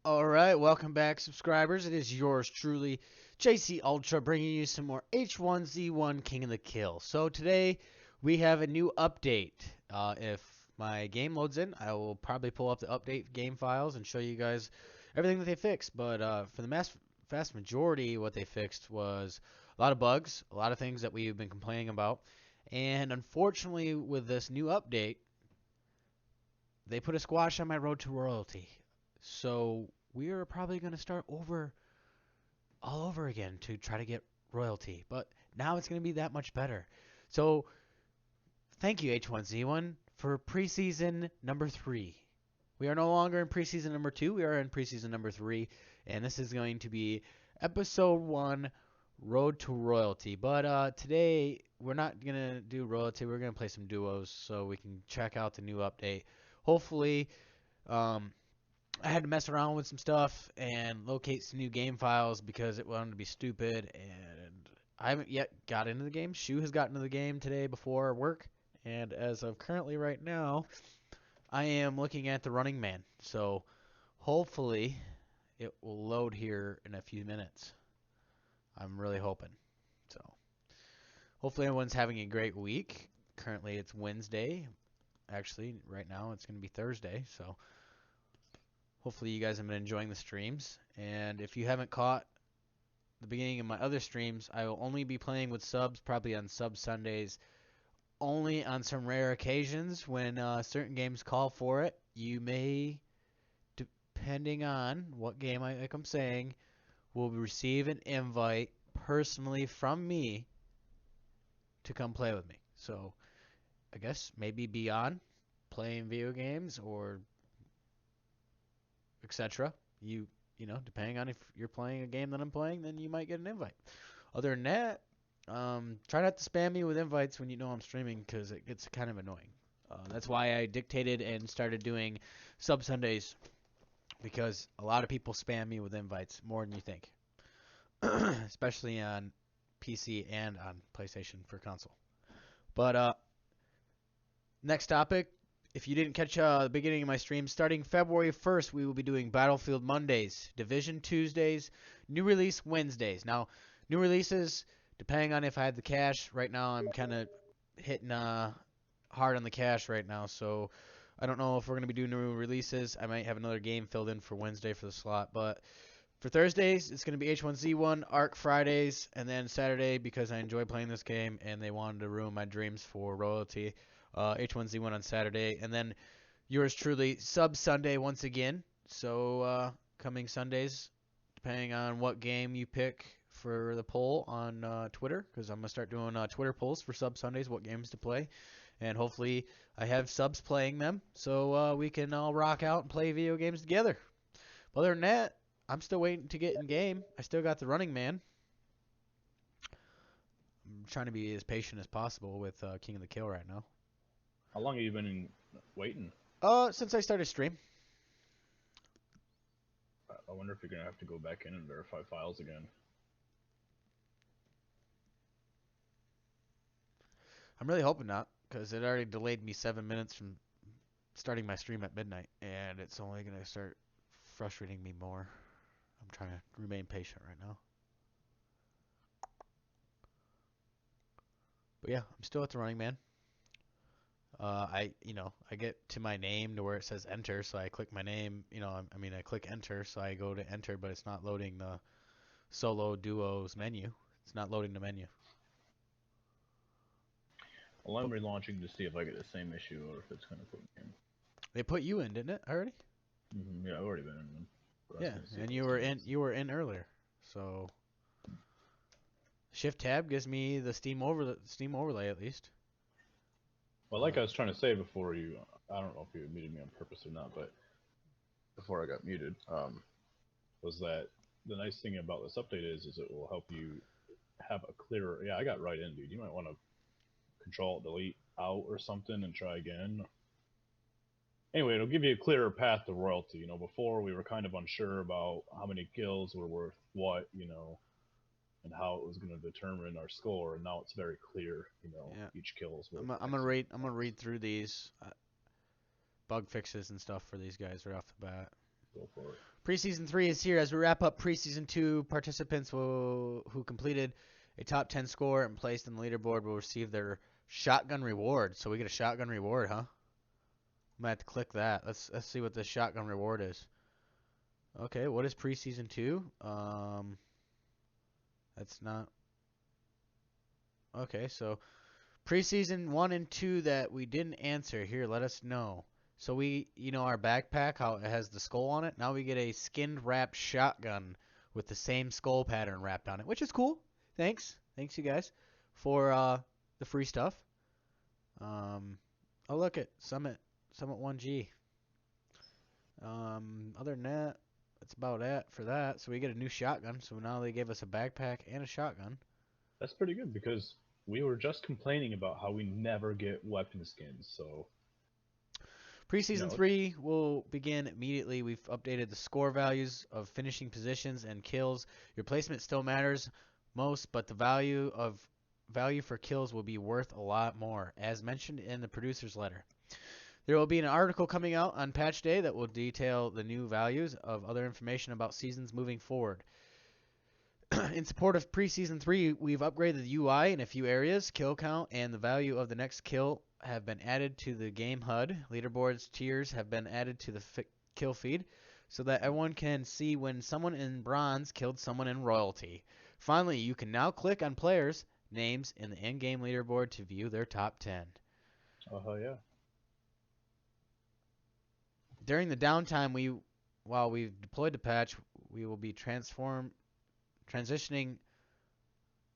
Alright, welcome back, subscribers. It is yours truly, JC Ultra, bringing you some more H1Z1 King of the Kill. So today, we have a new update. If my game loads in, I will probably pull up the update game files and show you guys everything that they fixed. But for the vast majority, what they fixed was a lot of bugs, a lot of things that we've been complaining about. And unfortunately, with this new update, they put a squash on my road to royalty. So we are probably going to start all over again to try to get royalty. But now it's going to be that much better. So thank you, H1Z1, for preseason number 3. We are no longer in preseason number 2. We are in preseason number 3. And this is going to be episode 1, Road to Royalty. But today, we're not going to do royalty. We're going to play some duos so we can check out the new update. Hopefully, um, I had to mess around with some stuff and locate some new game files because it wanted to be stupid, and I haven't yet got into the game. Shu has gotten into the game today before work, and as of currently right now, I am looking at the running man. So hopefully it will load here in a few minutes. I'm really hoping. So hopefully everyone's having a great week. Currently it's Wednesday. Actually, right now it's going to be Thursday, so hopefully you guys have been enjoying the streams. And if you haven't caught the beginning of my other streams, I will only be playing with subs, probably on sub Sundays, only on some rare occasions when certain games call for it. You may, depending on what game like I'm saying, will receive an invite personally from me to come play with me. So I guess maybe beyond playing video games or etc. You know, depending on if you're playing a game that I'm playing, then you might get an invite. Other than that, try not to spam me with invites when you know I'm streaming because it gets kind of annoying. That's why I dictated and started doing sub Sundays because a lot of people spam me with invites more than you think, especially on PC and on PlayStation for console. But next topic. If you didn't catch the beginning of my stream, starting February 1st, we will be doing Battlefield Mondays, Division Tuesdays, new release Wednesdays. Now, new releases, depending on if I had the cash, right now I'm kind of hitting hard on the cash right now, so I don't know if we're going to be doing new releases. I might have another game filled in for Wednesday for the slot, but for Thursdays, it's going to be H1Z1, Arc Fridays, and then Saturday, because I enjoy playing this game and they wanted to ruin my dreams for royalty, H1Z1 on Saturday, and then yours truly, Sub Sunday once again. So coming Sundays, depending on what game you pick for the poll on Twitter, because I'm going to start doing Twitter polls for Sub Sundays, what games to play. And hopefully I have subs playing them so we can all rock out and play video games together. Other than that, I'm still waiting to get in game. I still got the running man. I'm trying to be as patient as possible with King of the Kill right now. How long have you been waiting? Since I started stream. I wonder if you're gonna have to go back in and verify files again. I'm really hoping not, because it already delayed me 7 minutes from starting my stream at midnight, and it's only going to start frustrating me more. I'm trying to remain patient right now. But yeah, I'm still at the running man. I get to my name to where it says enter, so I click my name. I click enter, so I go to enter, but it's not loading the solo duos menu. It's not loading the menu. Well, I'm But relaunching to see if I get the same issue or if it's gonna put me in. they put you in, didn't it already? Yeah, I've already been in them. But I was Yeah, gonna see if and it was doing this. you were in earlier. So Shift tab gives me the Steam overlay at least. Well, like I was trying to say before you, I don't know if you muted me on purpose or not, but before I got muted, was that the nice thing about this update is it will help you have a clearer. Yeah, I got right in, dude. You might want to Control Delete out or something and try again. Anyway, it'll give you a clearer path to royalty. You know, before we were kind of unsure about how many kills were worth what, and how it was going to determine our score, and now it's very clear. Yeah, Each kill is worth I'm X gonna amount. read through these bug fixes and stuff for these guys right off the bat. Go for it. Preseason 3 is here. As we wrap up Preseason 2, participants who completed a top 10 score and placed in the leaderboard will receive their shotgun reward. So we get a shotgun reward, huh? I'm gonna have to click that. Let's see what the shotgun reward is. Okay, what is Preseason 2? That's not... Okay, so Preseason 1 and 2 that we didn't answer. Here, let us know. So our backpack, how it has the skull on it. Now we get a skinned wrapped shotgun with the same skull pattern wrapped on it, which is cool. Thanks. Thanks, you guys, for the free stuff. Oh, look at Summit 1G. Other than that, that's about it for that. So we get a new shotgun. So now they gave us a backpack and a shotgun. That's pretty good because we were just complaining about how we never get weapon skins. So Preseason 3 will begin immediately. We've updated the score values of finishing positions and kills. Your placement still matters most, but the value for kills will be worth a lot more, as mentioned in the producer's letter. There will be an article coming out on patch day that will detail the new values of other information about seasons moving forward. In support of Preseason 3, we've upgraded the UI in a few areas. Kill count and the value of the next kill have been added to the game HUD. Leaderboards tiers have been added to the kill feed so that everyone can see when someone in bronze killed someone in royalty. Finally, you can now click on players' names in the in-game leaderboard to view their top 10. Oh, yeah. During the downtime, while we've deployed the patch, we will be transitioning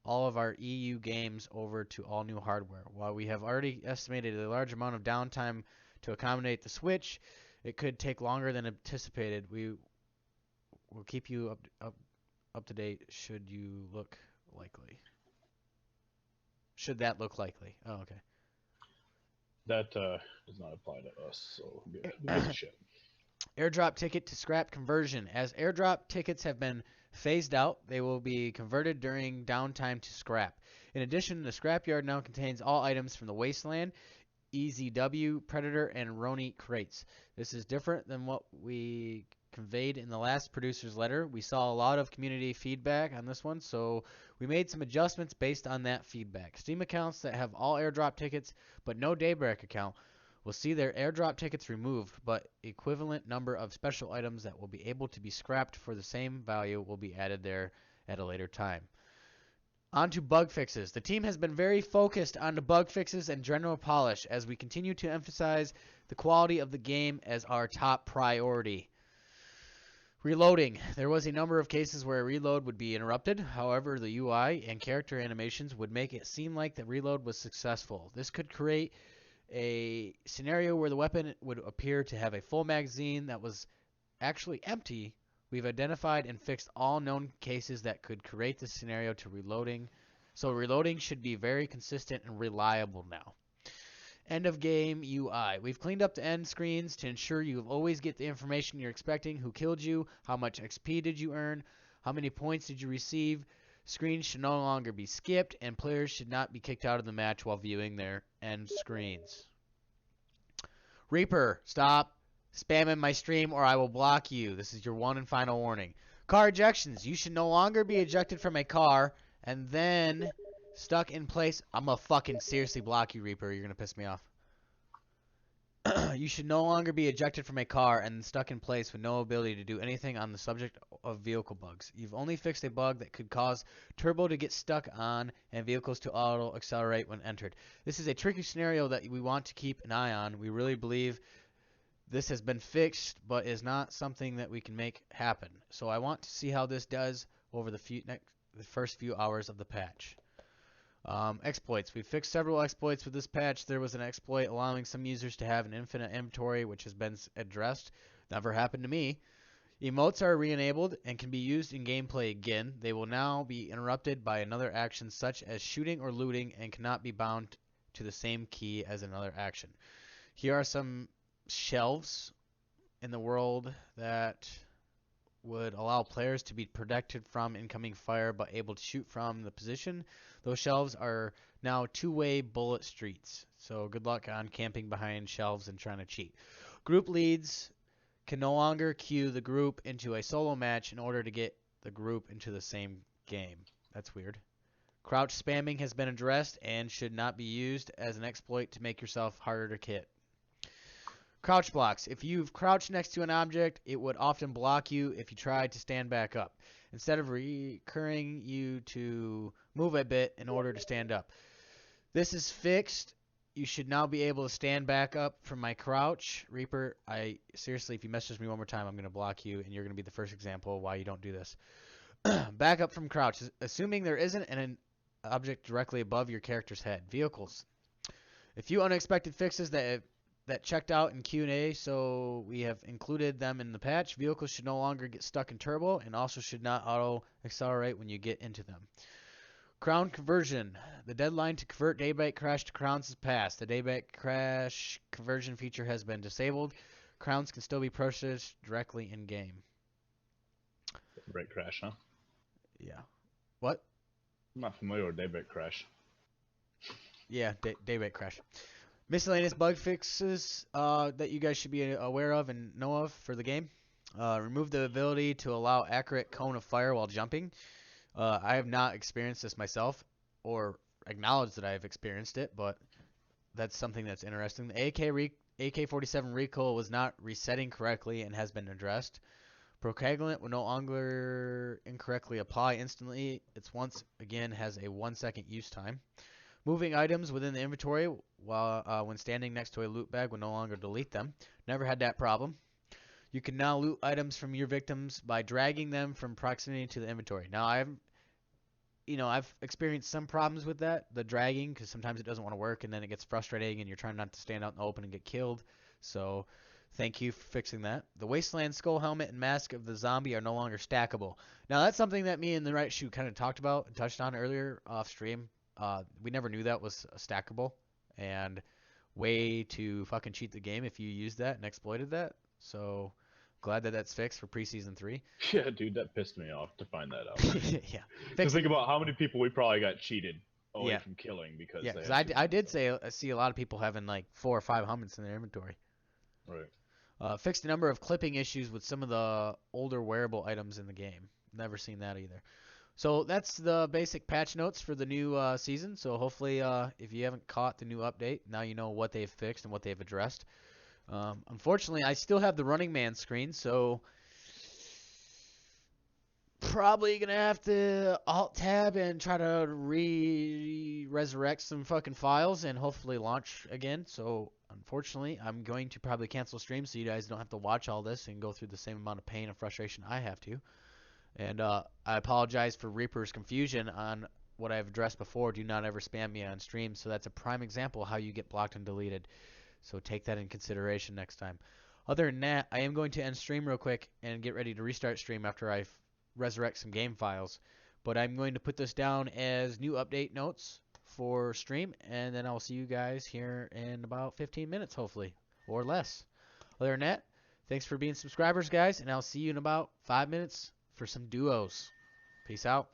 all of our EU games over to all new hardware. While we have already estimated a large amount of downtime to accommodate the switch, it could take longer than anticipated. We will keep you up to date should you look likely. Should that look likely? Oh, okay. That does not apply to us, so who gives a shit? Airdrop ticket to scrap conversion. As airdrop tickets have been phased out, they will be converted during downtime to scrap. In addition, the scrapyard now contains all items from the Wasteland, EZW, Predator, and Roni crates. This is different than what we conveyed in the last producer's letter. We saw a lot of community feedback on this one, so we made some adjustments based on that feedback. Steam accounts that have all airdrop tickets but no Daybreak account will see their airdrop tickets removed, but equivalent number of special items that will be able to be scrapped for the same value will be added there at a later time. On to bug fixes. The team has been very focused on the bug fixes and general polish as we continue to emphasize the quality of the game as our top priority. Reloading. There was a number of cases where a reload would be interrupted. However, the UI and character animations would make it seem like the reload was successful. This could create a scenario where the weapon would appear to have a full magazine that was actually empty. We've identified and fixed all known cases that could create the scenario to reloading. So reloading should be very consistent and reliable now. End of game UI. We've cleaned up the end screens to ensure you always get the information you're expecting. Who killed you? How much XP did you earn? How many points did you receive? Screens should no longer be skipped, and players should not be kicked out of the match while viewing their end screens. Reaper, stop spamming my stream or I will block you. This is your one and final warning. Car ejections. You should no longer be ejected from a car and then stuck in place. I'm gonna fucking seriously block you, Reaper. You're gonna piss me off. You should no longer be ejected from a car and stuck in place with no ability to do anything on the subject of vehicle bugs. You've only fixed a bug that could cause turbo to get stuck on and vehicles to auto accelerate when entered. This is a tricky scenario that we want to keep an eye on. We really believe this has been fixed, but is not something that we can make happen. So I want to see how this does over the first few hours of the patch. Exploits. We fixed several exploits with this patch. There was an exploit allowing some users to have an infinite inventory, which has been addressed. Never happened to me. Emotes are re-enabled and can be used in gameplay again. They will now be interrupted by another action such as shooting or looting and cannot be bound to the same key as another action. Here are some shelves in the world that would allow players to be protected from incoming fire but able to shoot from the position. Those shelves are now two-way bullet streets. So good luck on camping behind shelves and trying to cheat. Group leads can no longer queue the group into a solo match in order to get the group into the same game. That's weird. Crouch spamming has been addressed and should not be used as an exploit to make yourself harder to hit. Crouch blocks. If you've crouched next to an object, it would often block you if you tried to stand back up, instead of recurring you to move a bit in order to stand up. This is fixed. You should now be able to stand back up from my crouch. Reaper, seriously, if you message me one more time, I'm going to block you, and you're going to be the first example of why you don't do this. Back up from crouch, assuming there isn't an object directly above your character's head. Vehicles. A few unexpected fixes that checked out in Q&A, so we have included them in the patch. Vehicles should no longer get stuck in turbo and also should not auto-accelerate when you get into them. Crown conversion. The deadline to convert Daybite Crash to crowns has passed. The Daybite Crash conversion feature has been disabled. Crowns can still be purchased directly in-game. Daybite Crash, huh? Yeah. What? I'm not familiar with Daybite Crash. Yeah, Daybite Crash. Miscellaneous bug fixes that you guys should be aware of and know of for the game. Remove the ability to allow accurate cone of fire while jumping. I have not experienced this myself or acknowledged that I have experienced it, but that's something that's interesting. The AK-47 recoil was not resetting correctly and has been addressed. Procoagulant will no longer incorrectly apply instantly. It once again has a 1 second use time. Moving items within the inventory while when standing next to a loot bag will no longer delete them. Never had that problem. You can now loot items from your victims by dragging them from proximity to the inventory. Now I've experienced some problems with that, the dragging, because sometimes it doesn't want to work and then it gets frustrating and you're trying not to stand out in the open and get killed. So thank you for fixing that. The Wasteland skull helmet and mask of the zombie are no longer stackable. Now that's something that me and the Right Shoe kind of talked about and touched on earlier off stream. We never knew that was stackable, and way to fucking cheat the game if you used that and exploited that. So glad that that's fixed for preseason 3. Yeah, dude, that pissed me off to find that out. Yeah. To think about how many people we probably got cheated away Yeah. from killing because Yeah, because I did say I see a lot of people having like 4 or 5 helmets in their inventory. Right. Fixed a number of clipping issues with some of the older wearable items in the game. Never seen that either. So that's the basic patch notes for the new season. So hopefully, if you haven't caught the new update, now you know what they've fixed and what they've addressed. Unfortunately, I still have the Running Man screen, so probably gonna have to Alt-Tab and try to resurrect some fucking files and hopefully launch again. So unfortunately, I'm going to probably cancel stream so you guys don't have to watch all this and go through the same amount of pain and frustration I have to. And I apologize for Reaper's confusion on what I've addressed before. Do not ever spam me on stream. So that's a prime example of how you get blocked and deleted. So take that in consideration next time. Other than that, I am going to end stream real quick and get ready to restart stream after I resurrect some game files. But I'm going to put this down as new update notes for stream. And then I'll see you guys here in about 15 minutes, hopefully. Or less. Other than that, thanks for being subscribers, guys. And I'll see you in about 5 minutes for some duos. Peace out.